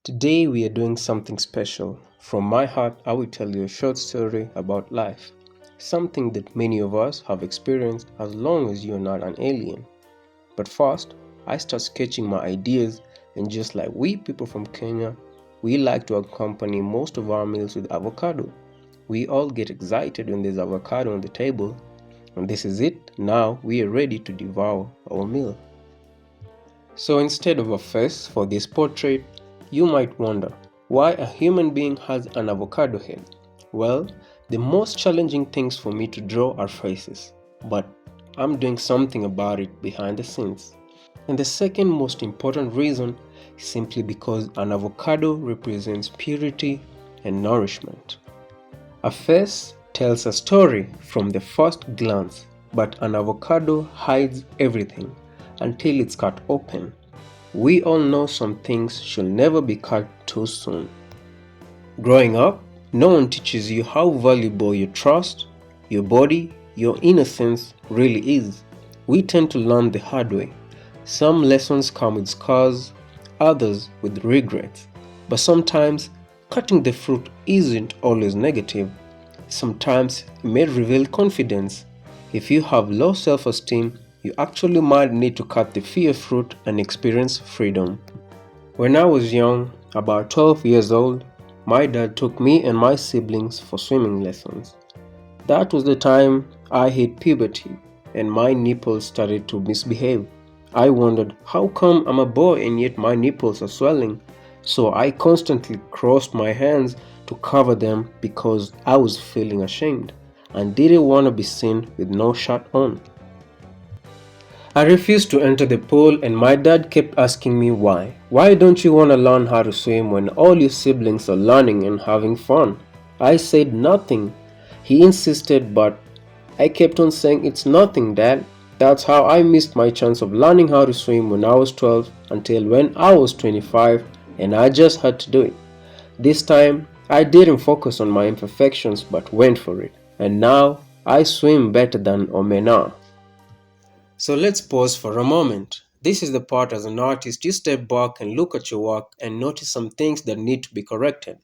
Today we are doing something special. From my heart, I will tell you a short story about life. Something that many of us have experienced as long as you're not an alien. But first, I start sketching my ideas, and just like we people from Kenya, we like to accompany most of our meals with avocado. We all get excited when there's avocado on the table, and this is it. Now we are ready to devour our meal. So instead of a face for this portrait, you might wonder why a human being has an avocado head. Well, the most challenging things for me to draw are faces, but I'm doing something about it behind the scenes. And the second most important reason is simply because an avocado represents purity and nourishment. A face tells a story from the first glance, but an avocado hides everything until it's cut open. We all know some things should never be cut too soon. Growing up, no one teaches you how valuable your trust, your body, your innocence really is. We tend to learn the hard way. Some lessons come with scars, others with regrets. But sometimes, cutting the fruit isn't always negative. Sometimes it may reveal confidence. If you have low self-esteem, you actually might need to cut the fear fruit and experience freedom. When I was young, about 12 years old, my dad took me and my siblings for swimming lessons. That was the time I hit puberty and my nipples started to misbehave. I wondered how come I'm a boy and yet my nipples are swelling. So I constantly crossed my hands to cover them because I was feeling ashamed and didn't want to be seen with no shirt on. I refused to enter the pool and my dad kept asking me why. Why don't you want to learn how to swim when all your siblings are learning and having fun? I said nothing. He insisted, but I kept on saying it's nothing, Dad. That's how I missed my chance of learning how to swim when I was 12 until when I was 25 and I just had to do it. This time, I didn't focus on my imperfections but went for it. And now, I swim better than Omena. So let's pause for a moment. This is the part as an artist you step back and look at your work and notice some things that need to be corrected.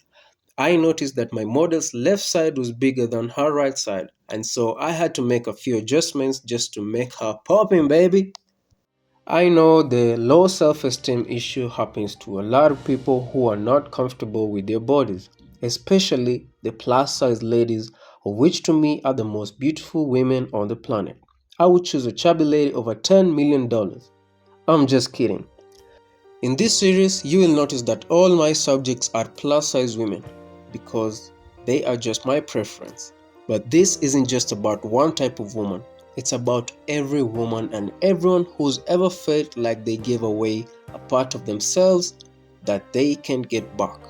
I noticed that my model's left side was bigger than her right side, and so I had to make a few adjustments just to make her popping, baby. I know the low self-esteem issue happens to a lot of people who are not comfortable with their bodies, especially the plus-size ladies, of which to me are the most beautiful women on the planet. I would choose a chubby lady over $10 million. I'm just kidding. In this series, you will notice that all my subjects are plus-size women because they are just my preference. But this isn't just about one type of woman. It's about every woman and everyone who's ever felt like they gave away a part of themselves that they can't get back.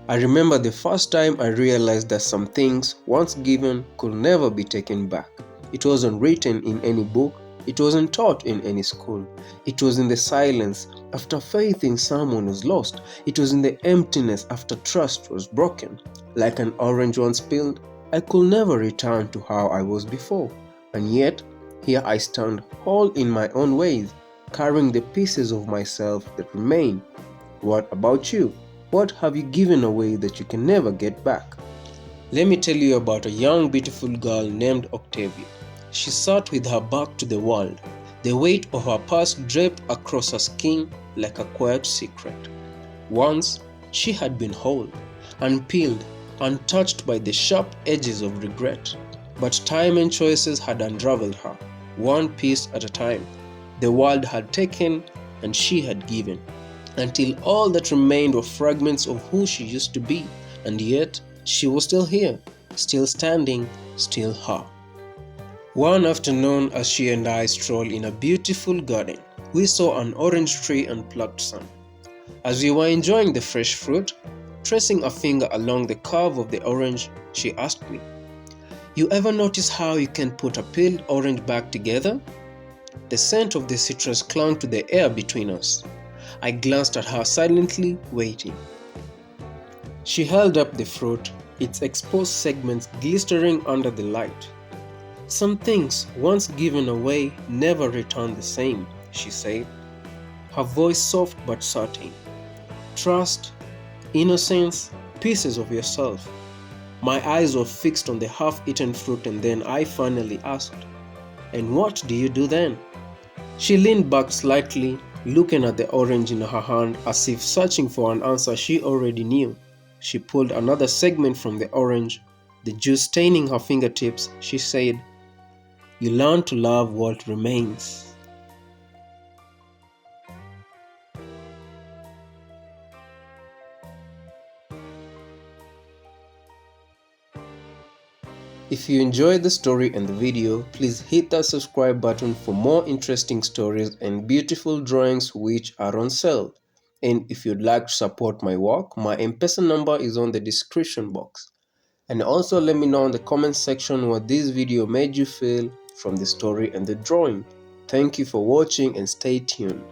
I remember the first time I realized that some things once given could never be taken back. It wasn't written in any book, it wasn't taught in any school. It was in the silence after faith in someone was lost. It was in the emptiness after trust was broken. Like an orange once spilled, I could never return to how I was before. And yet, here I stand whole in my own ways, carrying the pieces of myself that remain. What about you? What have you given away that you can never get back? Let me tell you about a young beautiful girl named Octavia. She sat with her back to the world, the weight of her past draped across her skin like a quiet secret. Once, she had been whole, unpeeled, untouched by the sharp edges of regret. But time and choices had unraveled her, one piece at a time. The world had taken and she had given, until all that remained were fragments of who she used to be, and yet she was still here, still standing, still her. One afternoon, as she and I strolled in a beautiful garden, we saw an orange tree and plucked some. As we were enjoying the fresh fruit, tracing a finger along the curve of the orange, she asked me, "You ever notice how you can put a peeled orange back together?" The scent of the citrus clung to the air between us. I glanced at her silently, waiting. She held up the fruit, its exposed segments glistering under the light. "Some things, once given away, never return the same," she said, her voice soft but certain. "Trust, innocence, pieces of yourself. My eyes were fixed on the half-eaten fruit and then I finally asked, "And what do you do then?" She leaned back slightly, looking at the orange in her hand as if searching for an answer she already knew. She pulled another segment from the orange, the juice staining her fingertips. She said, "You learn to love what remains." If you enjoyed the story and the video, please hit that subscribe button for more interesting stories and beautiful drawings which are on sale. And if you'd like to support my work, my M-Pesa number is on the description box. And also let me know in the comment section what this video made you feel from the story and the drawing. Thank you for watching and stay tuned.